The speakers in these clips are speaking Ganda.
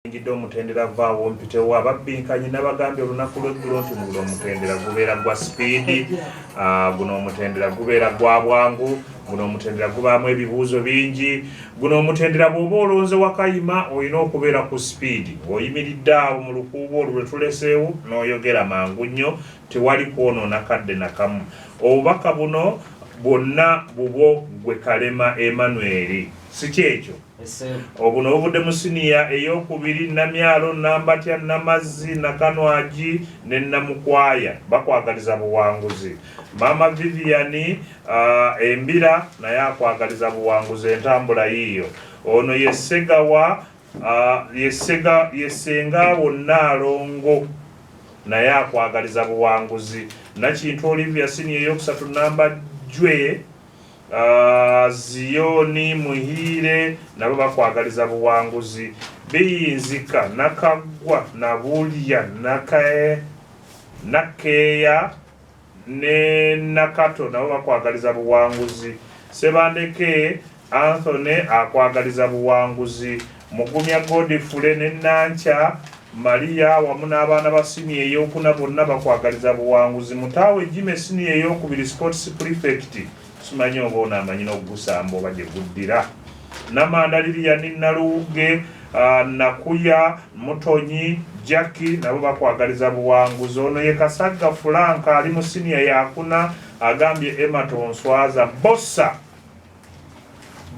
Ngidde omutendera Vvaawo Mpitewo ababbinkanye n'abagambye olunaku lw'eggulo nti guno omutendera gubeera gwa sipiidi, guno omutendera gubeera gwa bwangu, guno omutendera gubaamu ebibuuzo bingi, guno omutendera bw'oba olonze Wakayima olina okubeera ku sipiidi. Oyimiridde awo mu lukuubo olwo lwe tuleseewo n'oyogera mangu nnyo, tewali kwonoona kadde na kamu. Obubaka buno bwonna bubwo gwe Kalema Emmanuel, si kyekyo? Obuno obudde mu siniya ey'okubiri Namyalo, Nambatya, Namazzi, Nakanwagi ne Namukwaya bakwagaliza buwanguzi. Mama Vivian Embira naye akwagaliza buwanguzi entambula yiyo. Ono Yesenga Wonnaalongo naye akwagaliza buwanguzi. Nakintu Olivia siniya eyokusatu Namba Jwe Zioni Muhire nabo bakwagaliza buwanguzi. Biyinzika Nakagwa Nabulya Nakeya ne Nakato nabo bakwagaliza buwanguzi. Sebandeke Anthony akwagaliza buwanguzi. Mugumya Godfrey ne Nancha Maria wamu n'abaana ba siniya ey'okuna bonna bakwagaliza buwanguzi. Mutaawe Jime siniya ey'okubiri Sports Prefect simanyi oba onaamanyi n'ogusamba oba gye guddira. Namanda Lilian Naluge Nakuya Mutonyi Jackie nabo bakwagaliza buwanguzi. Ono ye Kasagga Franka ali mu siniya yakuna agambye Emma Tonswaza.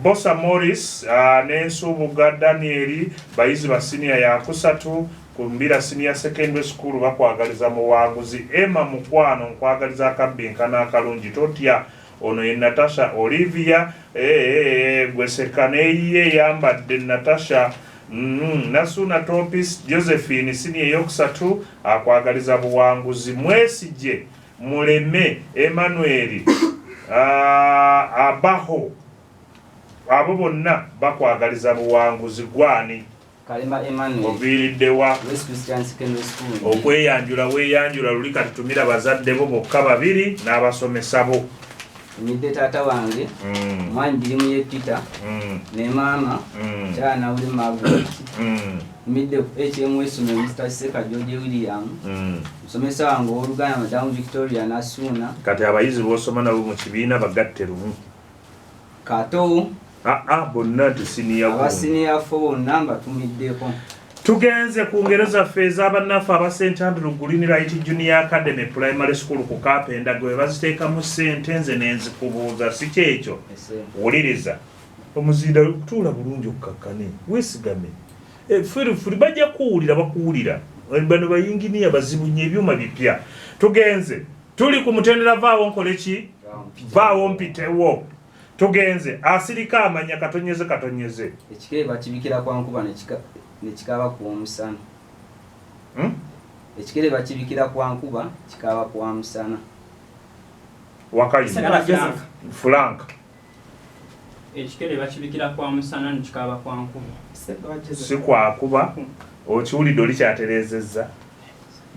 Bossa Morris n'Ensubuga Daniel bayizi ba siniya yakusatu ku Mbira Senior Secondary School bakwagaliza muwanguzi. Emma Mukwano nkwagaliza Akabbinkano akalungi totya. Ono ye Natasha Olivia gwesekane yambadde Natasha Nasuna Topis Josephine siniya eyokusatu akwagaliza buwanguzi. Mwesije Muleme Emmanuel Abaho abo bonna bakwagaliza buwanguzi. Gwani Kalema Emmanuel oviiriddewa West Christian Secondary School okweyanjula luli katutumira bazadde bo bokka babiri n'abasomesa bo. Midde taata wange mwanyi dirimu ye Peter ne mama kyana uli magu midde HMS Mr. Seka George William musomesa wange Oluganda Madam Victoria Nasuna. Kati abayizi bosoma nabo mu kibiina bagatte lumu kato bonna tusiniya abasiniya fo namba tumiddeko. Tugenze ku ngero zaffe ez'abannaffe aba St. Andrew Green Light Junior Academy Primary School ku Kapenda gwe baziteekamu ssente nze nenzikubuuza si kyekyo. Wuliriza omuzinda tuula bulungi okukakkane weesigame fuli bajja kuwulira bakuwulira bano bayinginiya bazibu nnyo ebyuma bipya. Tugenze tuli ku mutendera Vvaawo nkole ki Vvaawo Mpitewo. Tugenze asirika amanya katonyeze ekikere bakibikira kwa nkuba nekikaba kuwa musana. Ekikere bakibikira kwa nkuba kikaba kuwa musana. Wakayima Frank ekikere bakibikira kwa musana nekikaba kwa nkuba si kwa kuba okiwulidde oli kyatereezezza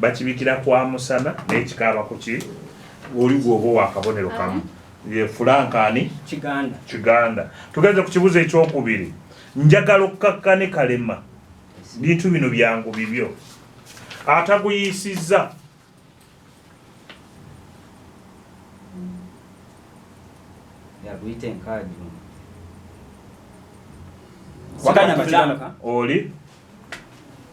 bakibikira kwa musana n'ekikaba kuki oli gwoba wakabonero kamu ye Frank ani Kiganda. Tugenze ku kibuzo ekyokubiri njagala okkakkane Kalema bintu bino byangu bibyo ataguyisizza yaguyite enkadi oli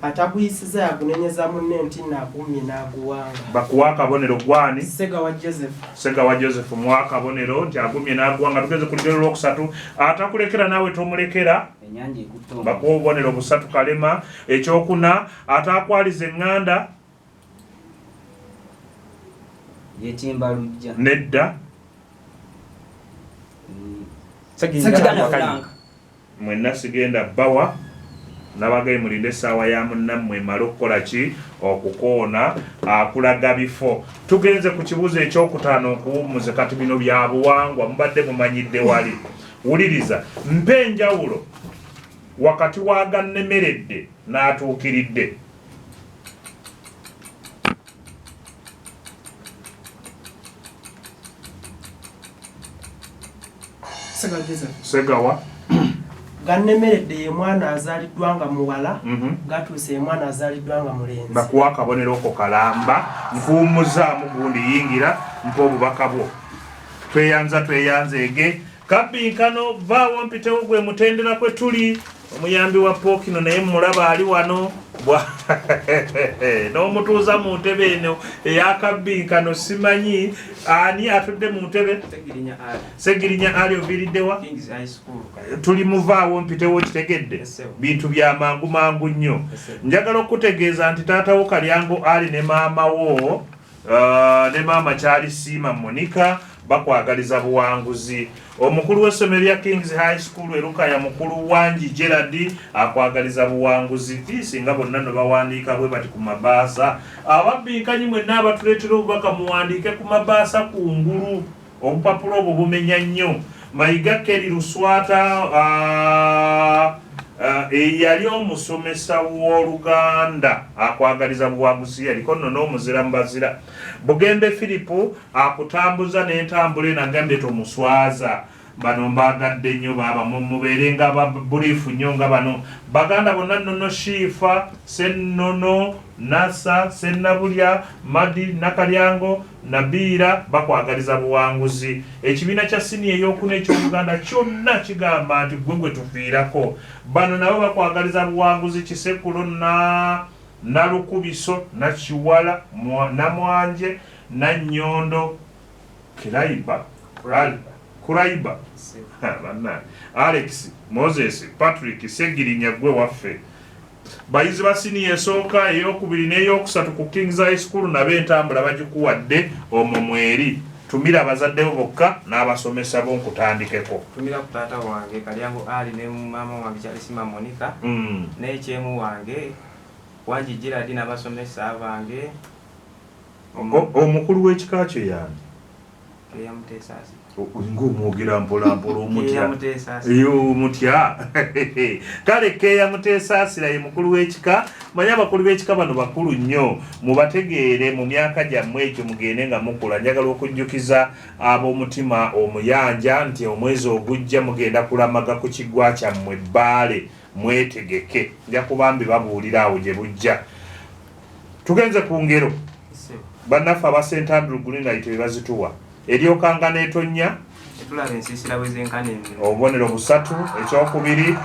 atakuyisiza yakunenyeza munne nti nagumye n'aguwanga. bakuwa akabonero gwani Sega wa Joseph muwa akabonero nti agumye n'aguwanga. Tugeze ku lugero lwokusatu atakulekera naawe tomulekera ennyanja ekuto bakuwa obubonero busatu Kalema. Ekyokuna atakwaliza eŋŋanda yetimba lujja nedda mwenna sigenda bbawa nabagaye mulinde essaawa ya munnammwe emala okukola ki okukoona akulaga bifo. Tugenze ku kibuzo ekyokutaano okuwummuze kati bino bya buwangwa mubadde mumanyidde wali. Wuliriza mpa enjawulo wakati wagannemeredde n'atuukiridde. Segawa gannemeredde ye mwana azaliddwa nga muwala gatuuse ye mwana azaliddwa nga mulenzi bakuwa akabonero ko kalamba nkuumuzaamu gundi yingira mpa obubaka bwo tweyanzeege Akabbinkano Vvaawo Mpitewo gwe mutendera kwe tuli omuyambi wa Pookino naye mulaba ali wano n'omutuuza mu ntebe eno ey'Akabbinkano simanyi ani atudde mu ntebe Segirinya ali oviiriddewa tuli mu Vvaawo Mpitewo kitegedde bintu bya mangu nnyo njagala okutegeeza nti taatawo Kalyango ali ne maama wo ne maama Kyali Siima Monica bakwagaliza buwanguzi omukulu w'essomero lya Kings High School Erukaya mukulu wangi Gerard akwagaliza buwanguzi singa bonna no bawandiika bwe bati ku mabaasa ababbinkanye mwenna abatuleetera obubaka muwandiike ku mabaasa kungulu obupapula obwo bumenya nnyo Mayiga Keri Luswata yali omusomesa w'Oluganda akwagaliza buwanguzi yaliko nno n'omuzira mu bazira Bugembe Philipu akutambuza n'entambula enagambye tomuswaza bano mbagadde nnyo baba mubeere nga babuliifu nnyo nga bano baganda bonna nnono Shifa Sennono Nasa Sennabulya Madi Nakalyango Nabiira bakwagaliza buwanguzi ekibiina kya siniya ey'okuna eky'Oluganda kyonna kigamba nti gwe tufiirako bano nabo bakwagaliza buwanguzi Kisekulo na Lukubiso na Kiwala na Mwanje na Nyondo Kuraiba Alex Moses Patrick Segirinya gwe waffe bayizi ba siniya esooka ey'okubiri n'ey'okusatu ku Kings High School n'ab'entambula bagikuwadde omwo mweri tumira abazadde bokka n'abasomesa bo nkutandikeko tumira ku taata wange Kalyango ali ne maama wange Kyali Siima Monica n'ekyemu wange Wangi Gerard n'abasomesa bange omukulu w'ekika kyo yani Muteesasi ng'omwogera mpolampola omutya kale Keeya Muteesasira ye mukulu w'ekika manyi abakulu b'ekika bano bakulu nnyo mubategeere mu myaka gyammwe ekyo mugende nga mukula njagala okujjukiza ab'omutima omuyanja nti omwezi ogujja mugenda kulamaga ku kiggwa kyammwe Bbaale mwetegeke nja kubambi babuulira awo gye bujja tugenze ku ngero bannaffe aba St. Andrew Green Light bazituwa eryokanga n'etonnya tulaba ensiisira bwe zenkana obubonero busatu ekyokubiri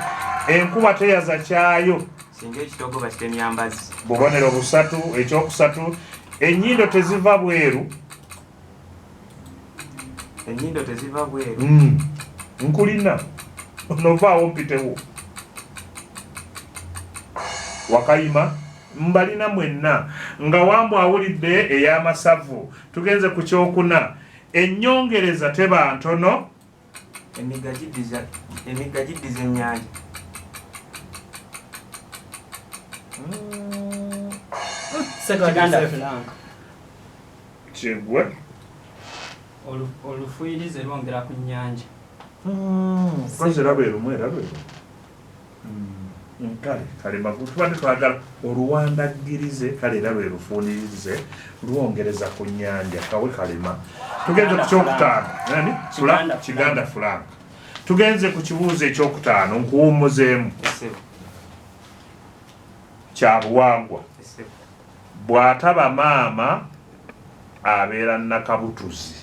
enkuba teyaza kyayo singa ekitogo bakitemya mbazi bubonero busatu ekyokusatu ennyindo teziva bweru nkulina Vvaawo Mpitewo Wakayima mbalina mwenna nga Wambwa awulidde ey'amasavu tugenze ku kyokuna ennyongereza teba ntono emigga giddiza ennyanja kyegwe olufuyirize lwongera ku nnyanja koze rabeeru kale tubadde twagala oluwandagirize kale era lwe lufuunirize lwongereza ku nnyanja kawe kalema tugenze ku kyokutaano Kiganda Frank tugenze ku kibuuzo ekyokutaano nkuwummuzeemu kya buwangwa bw'ataba maama abeera nakabutuzi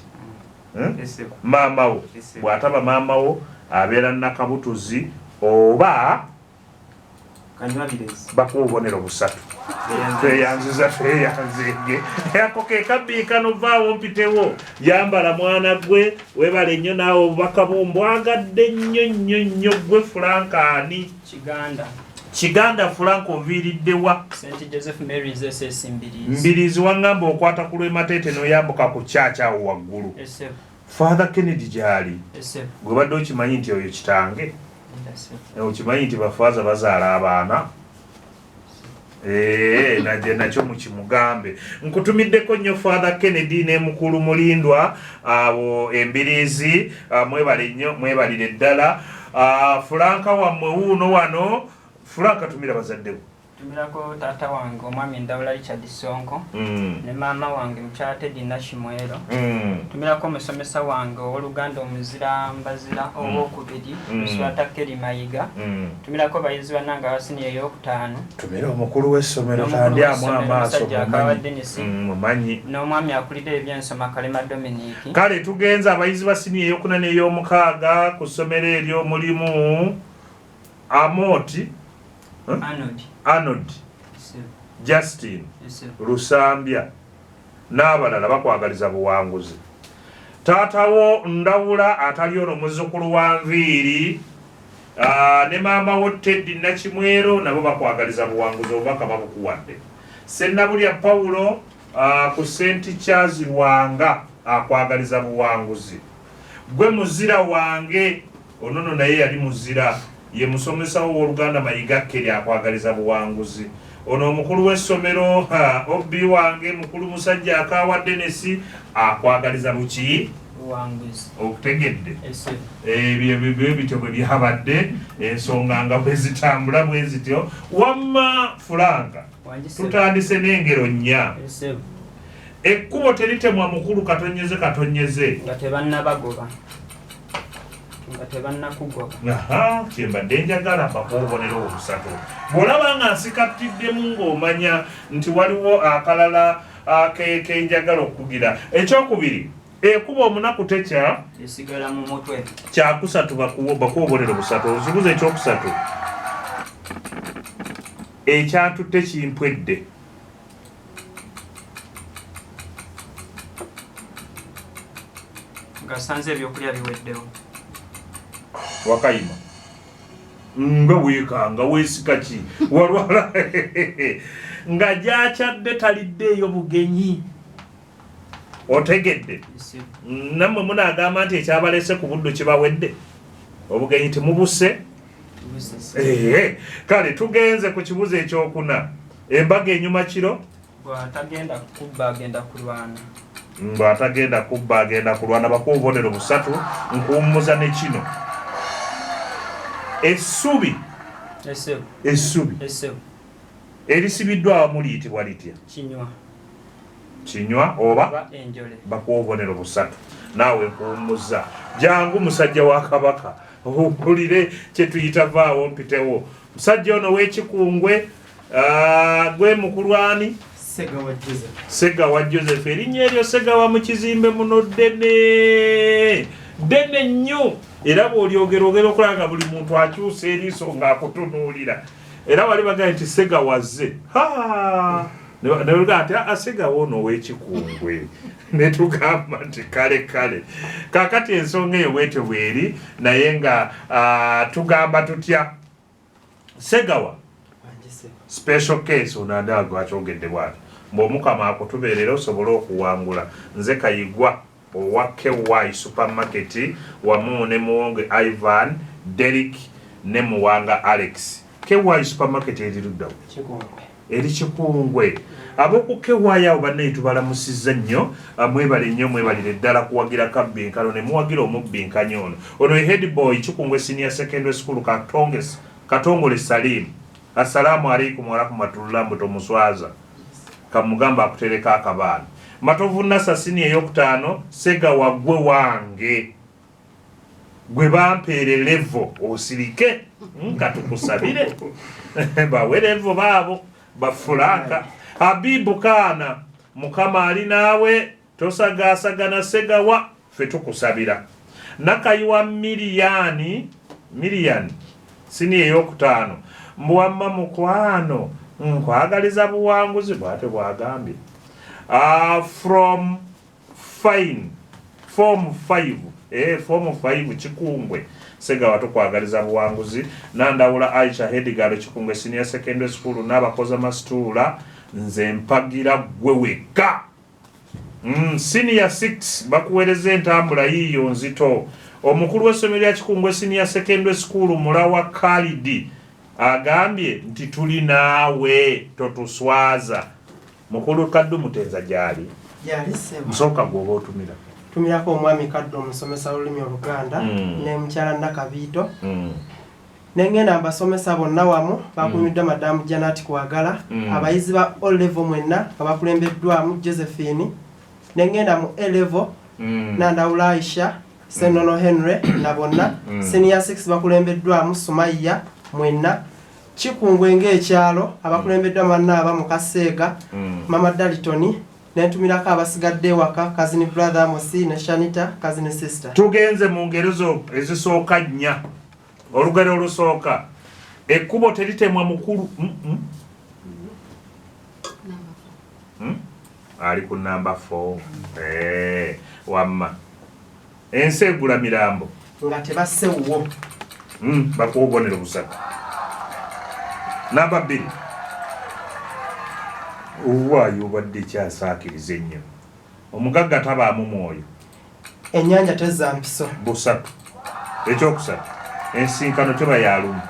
maama wo bw'ataba maama wo abeera nakabutuzi oba bakuwa obubonero busatu tweyanzege ako ke Akabbinkano Vvaawo Mpitewo yambala mwana gwe webale nnyo naawe obubaka bwo mbwagadde nnyo gwe Frank ani Kiganda Frank oviiriddewa St. Joseph Mary's SS Mbirizi wangamba okwata ku lw'emateete n'oyambuka ku kyakya awo waggulu Father Kennedy gyali gwe badde okimanyi nti oyo kitange okimanyi nti bafaaza bazaala abaana nakyo mukimugambe nkutumiddeko nnyo Father Kennedy ne mukulu Mulindwa abo Embirizi mwebalire ddala Franka wammwe wuuno wano Franka tumira bazaddewo Tumirako taata wange omwami Ndawula Richard Sonko ne maama wange mukyala Teddy Nashimwero. Tumirako omusomesa wange Oluganda omuzira mbazira owokubiri Luswata Keri Mayiga. Tumirako bayizi bannange abasiniya ey'okutaano. Tumira omukulu w'essomero tandi amaaso mumanyi n'omwami akulira ebyensoma Kalema Dominic. Kale tugenza abayizi basiniya ey'okuna n'ey'omukaaga ku ssomero eryo mulimu Amoti Arnold Justin Lusambya n'abalala bakwagaliza buwanguzi. Taatawo Ndawula atali ono muzzukulu wa Nviiri ne maama wo Teddy Nakimwero nabo bakwagaliza buwanguzi obubaka babukuwadde. Sennabulya Paulo ku St. Charles Lwanga akwagaliza buwanguzi. Gwe muzira wange onono naye yali muzira ye musomesa w'Oluganda Mayiga Keri akwagaliza buwanguzi. Ono omukulu w'essomero obbi wange mukulu musajja akawadde nesi akwagaliza buki buwanguzi. Okutegedde ebyo bityo bwe byabadde ensonga nga bwe zitambula bwe zityo. Wamma Fulanga tutandise n'engero nnya. Ekkubo teritemwa mukulu katonyeze nga tebannabagoba nga tebannakugoba. Kyembadde njagala bakubonera obusatu. Bw'olaba nga nsikatiddemu ng'omanya nti waliwo akalala kenjagala okugira. Ekyokubiri, ekuba omunaku tekya esigala mu mutwe. Kyakusatu bakubonera obusatu. Ozibuza ekyokusatu. Ekyatutte kimpwedde. Nga sanze ebyokulya biweddewo. Wakayima nga weekanga weesika ki walwala nga gyakyadde taliddeeyo bugenyi. Otegedde nammwe munaagamba nti ekyabalese ku buddo kibawedde obugenyi temubuse. Kale tugenze ku kibuzo ekyokuna. Embaga enyuma kiro bw'atagenda kubba agenda kulwana. Bw'atagenda kubba agenda kulwana. Bakubonero busatu nkuwummuza ne kino. Essubi erisibiddwa awamu liyitibwa litya? Kinywa oba enjole. Bakubonero busatu naawe nkuwummuza. Jangu musajja wa Kabaka okulire kye tuyita Vvaawo Mpitewo. Musajja ono w'ekikungwe gwe mukulwani Segawa Joseph. Erinnya eryo Segawa mu kizimbe muno ddene nnyo. Era bw'olyogerogera okulanga buli muntu akyusa eriiso ng'akutunuulira. Era wali bagamba nti Segawa zze. Nebaga ati Segawa ono ow'ekikungwe. Ne tugamba nti kale. Kaakati ensonga eyo bwetyo bweri naye nga tugamba tutya Segawa special case onanda gwakyogedde bwati. Mb'omukama akutubeerera osobole okuwangula. Nze Kayigwa owa KY supermarket wamu ne Muwonge Ivan Derek ne Muwanga Alex. KY supermarket eriruddawo eri Kikungwe. Ab'oku KY awo bannaye tubalamusizza nnyo. Mwebale nnyo mwebalire ddala kuwagira Akabbinkano ne muwagira omubbinkanya ono. Ono ye head boy Kikungwe Senior Secondary School Katongole Salim. Assalamu alaikum wa rahmatullahi mbuto muswaza. Kamugamba akutereka akabaana. Matovu Nasa Senior ey'okutaano Segawa gwe wange. Gwe bampeere levo osirike nga tukusabire. Bawe levo baabo bafulanga. Habibu Kaana Mukama ali naawe tosagaasagana Segawa ffe tukusabira. Nakayiwa Miliyani Senior ey'okutaano Mbuwamma mukwano nkwagaliza buwanguzi bwate bwagambye. From form 5 Kikungwe Segawa tukwagaliza buwanguzi. Nandawula Aisha Hedigalo Kikungwe Senior Secondary School n'abakozi amasituula nze mpagira gwe wekka. Senior 6 bakuweereza entambula yiyo nzito. Omukulu w'essomero lya Kikungwe Senior Secondary School Mulawa Khalidi agambye nti tuli naawe totuswaza. Mukulu Kaddu Mutenza gyali musooka gwoba otumira. Tumirako omwami Kaddu omusomesa olulimi Oluganda ne mukyala Nakabiito nengenda mbasomesa bonna wamu bakuumiddwa madamu Janet Kwagala abayizi ba O level mwenna abakulembeddwamu Josephine nengenda mu A level Nandawula Aisha Senono Henry na bonna senior 6 bakulembeddwamu Sumaiya mwenna Kikungwe ng'ekyalo abakulembeddwa mannaaba mu Kaseega Mama Dalitoni nentumirako abasigadde waka cousin brother Mosi ne Shanita cousin sister. Tugenze mu ngero zo ezisooka nnya. Olugero olusooka ekkubo teritemwa mukulu ali ku number 4 wamma ensi egula mirambo nga tebasse wo bakuwobonera obusaka number 2 uwaayo obadde kyasaakiriza ennyo omugagga tabaamu mwoyo ennyanja tezza mpiso busatu ekyokusatu ensinkano teba yalumu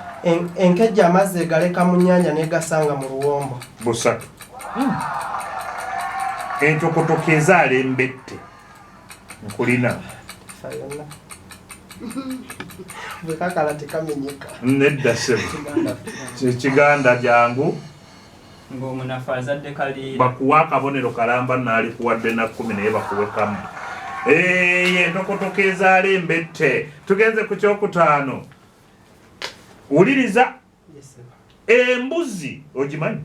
enkejja amazzi egaleka mu nnyanja negasanga mu luwombo busatu entokotoka ezaala embette nkulina bwekakala tekamenyeka nedda sebo kiganda jangu ng'omunafu azadde kaliira bakuwa akabonero kalamba naalikuwadde na 10 naye bakuwekamu entokotoka ezaala embette. Tugenze ku kyokutaano. Wuliriza embuzi ogimanyi?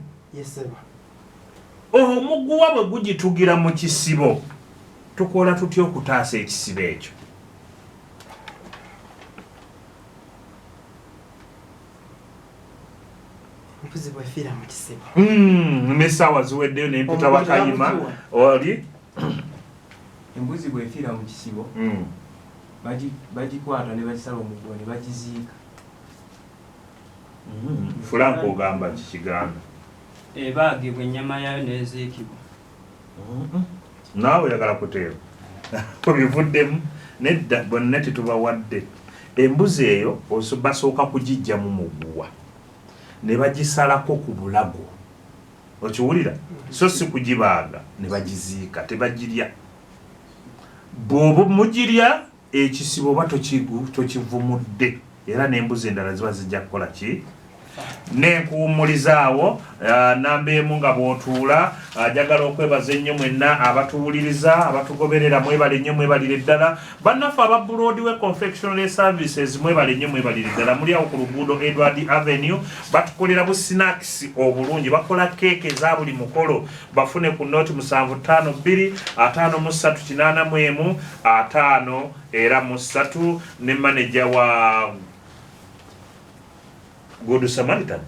Omuguwa bwe gugitugira mu kisibo tukola tutya okutaasa ekisibo ekyo? Embuzi bw'efiira mu kisibo n'essaawa ziweddeyo n'empita wakayima oli embuzi bw'efiira mu kisibo bagikwata ne bagisala omuggo ne bagiziika. Frank ogamba kikiganda ebaagibwa ennyama yayo n'eziikibwa. naawe oyagala kuteeba obivuddemu nedda bonna tetubawadde embuzi eyo basooka kugijja mu muguwa ne bagisalako ku bulago okiwulira so si kugibaaga ne bagiziika tebagirya. bw'oba mugirya ekisibo oba tokivumudde era n'embuzi endala ziba zijja kukola ki nenkuwumulizaawo namba emu nga bw'otuula njagala okwebaza ennyo mwenna abatuwuliriza abatugoberera mwebale nnyo mwebalire ddala bannaffe aba Broadway Confectionery Services mwebale nnyo mwebalire ddala muli awo ku luguudo Edward Avenue batukolera bu snacks obulungi bakola keeke eza buli mukolo bafune ku nooti 7525 5381 5 era mu 3 ne manager wa Good Samaritan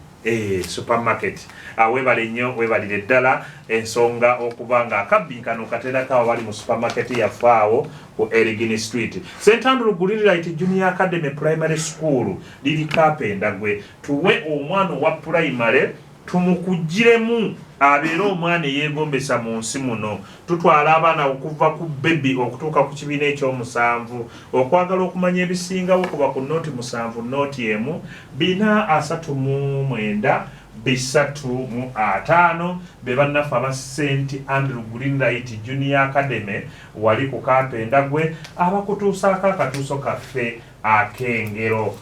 supermarket webale nnyo webalire ddala ensonga okubanga Akabbinkano katerako abali mu supermarket ya Vvaawo ku Erigini Street. St. Andrew Gulirite Junior Academy Primary School liri Kapendagwe. Tuwe omwana wa primary tumukugiremu abeera omwana eyeegombesa mu nsi muno. Tutwala abaana okuva ku baby okutuuka ku kibiina ekyomusanvu okwagala okumanya ebisingawo kuba ku nooti 7 nooti emu 439 335 be bannaffe aba St. Andrew Gulirite Junior Academy wali ku Kapendagwe abakutuusaako akatuuso kaffe akengero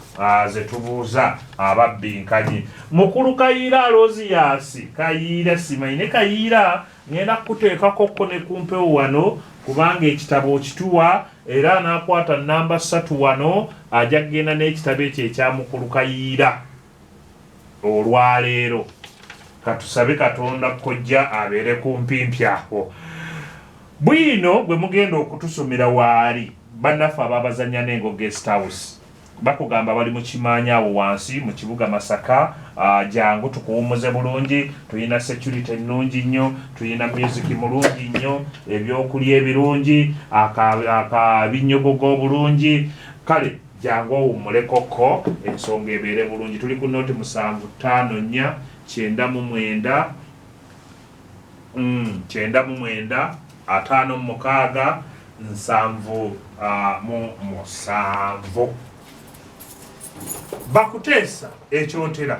zetubuuza ababbinkanye. Mukulu Kayiira Aloziyaasi Kayiira simayine Kayiira ngenda kuteekako ne kumpewo wano kubanga ekitabo okituwa era n'akwata namba 3 wano ajja kgenda n'ekitabo ekyo ekya Mukulu Kayiira olwaleero. Katusabe Katonda kojja abeere kumpimpi aho. Bwino bwe mugenda okutusomera waali bannaffe ababazanya n'engo guest house bakugamba bali mu kimaanya awo wansi mu kibuga Masaka. Jangu tukuwumuze bulungi, tuyina security ennungi nnyo, tuyina music mulungi nnyo, ebyokulya ebirungi, akabinyogogo bulungi. Kale jangu owummulekoko ensonga ebeere bulungi. Tuli ku nooti 754 999 5 7 bakuteesa ekyotera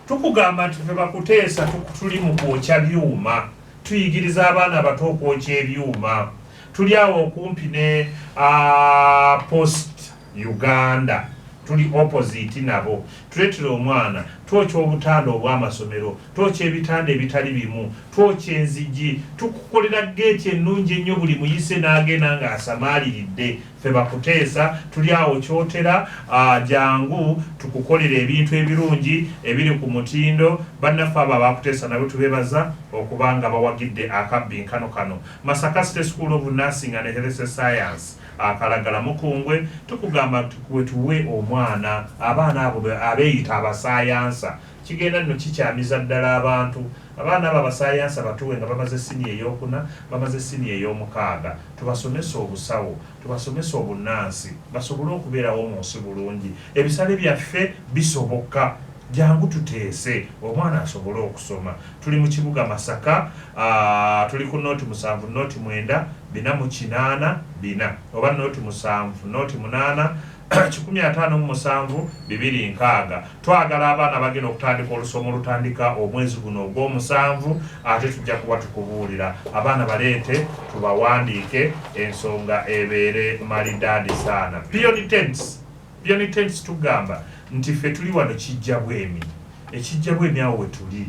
tukugamba nti ffe bakuteesa tuli mu kwokya byuma tuyigiriza abaana abato okwokya ebyuma. Tuli awo okumpi ne Post Uganda tuli opposite nabo. Tuletera omwana twokya obutanda obw'amasomero, twokya ebitanda ebitali bimu, twokya enzigi, tukukolera geeti ennungi ennyo buli muyise n'agenda ng'asamaaliridde. Ffe bakuteesa tuli awo kyotera jangu tukukolera ebintu ebirungi ebiri ku mutindo. Bannaffe abo abakuteesa nabo tubebaza okuba nga bawagidde akabbinkano kano. Masaka State School of Nursing and Health Science akalagala Mukungwe tukugamba tuwe omwana abaana abo abeeyita abasayansa. Kigenda nno kikyamiza ddala abantu. Abaana abo abasayansa batuwe nga bamaze siniya ey'okuna, bamaze siniya ey'omukaaga. Tubasomesa obusawo, tubasomesa obunnansi, basobole okubeerawo mu nsi bulungi. Ebisale byaffe bisoboka. Jangu tuteese omwana asobole okusoma. Tuli mu kibuga Masaka, tuli ku noti 7 noti 9 4 4 oba noti 7 noti 8 157 206. Twagala abaana bagenda okutandika olusomo olutandika omwezi guno ogw'omusanvu, ate tujja kuba tukubuulira abaana baleete tubawandiike ensonga ebeere malidaadi saana. Pioni tents tugamba nti ffe tuli wano kijja bwemi. Ekijja bwemi awo we tuli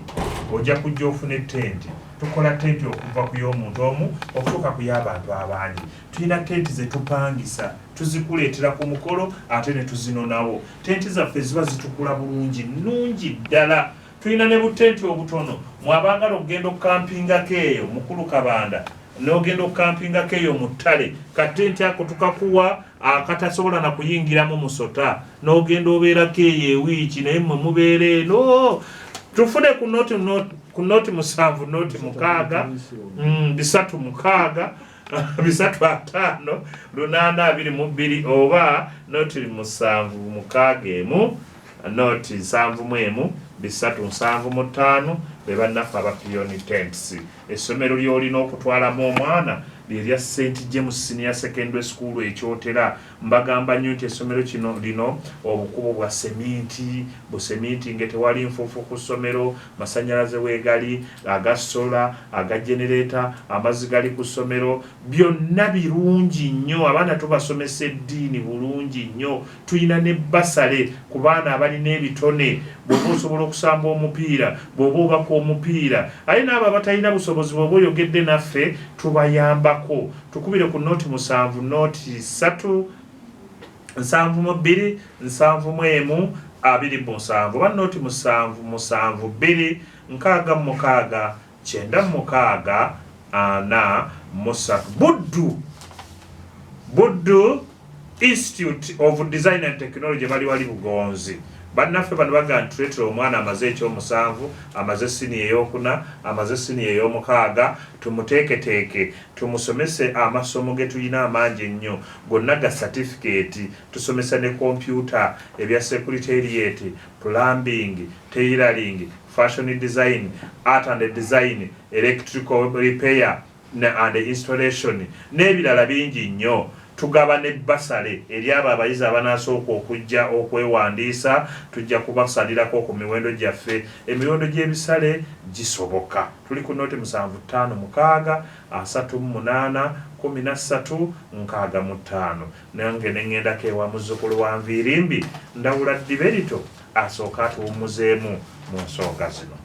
ojja kujja ofune tenti. Tukola tenti okuva ku y'omuntu omu okutuuka ku y'abantu abangi. Tulina tenti ze tupangisa tuzikuleetera ku mukolo ate ne tuzinonawo. Tenti zaffe ziba zitukula bulungi nnungi ddala. Tulina ne butenti obutono mwabagala okugenda okukampingako eyo mukulu Kabanda n'ogenda okukampingako eyo mu ttale. Katenti ako tukakuwa akatasobola na kuyingiramu musota n'ogenda obeerako eyo ewiiki naye mmwe mubeera eno. Tufune ku noti 7 noti 6 3 6 3 5 8 22 oba noti 7 6 noti 7 3 be bannaffe aba Pioni Tents. Essomero ly'olina okutwalamu omwana lirya St. James Senior Secondary School ekyotera. Mbagamba nnyo nti essomero kino lino obukubo bwa seminti, buseminti tewali nfuufu ku ssomero, masanyalaze weegali, aga sola, aga generator, amazzi gali ku ssomero, byonna birungi nnyo. Abaana tubasomesa eddiini bulungi nnyo. Tulina ne basale ku baana abalina ebitone. Bw'oba osobola okusamba omupiira, bw'oba obaka omupiira, ate n'abo abatalina busobozi bw'oba oyogedde naffe tubayambako. Tukubire ku noti 7 noti 3 7 2 7 27 oba noti 7 2 6 9 3 Buddu Institute of Design and Technology bali wali Bugonzi. Bannaffe bano bagamba tuleetera omwana amaze ekyomusanvu, amaze siniya ey'okuna, amaze siniya ey'omukaaga, tumuteeketeeke, tumusomese amasomo ge tulina amangi ennyo, gonna ga certificate, tusomesa ne computer, ebya secretariat, plumbing, tailoring, fashion design, art and design, electrical repair and installation, n'ebirala bingi nnyo. Tugaba ne basale eri abo abayizi abanasooka okujja okwewandiisa, tujja kubasalirako ku miwendo gyaffe. Emiwendo gy'ebisale gisoboka. Tuli ku noti 7 5 6 38 13 65. Nange ne ŋŋendako ewa muzzukulu wa Nviirimbi Ndawula Diberito asooka atuwummuzeemu mu nsonga zino.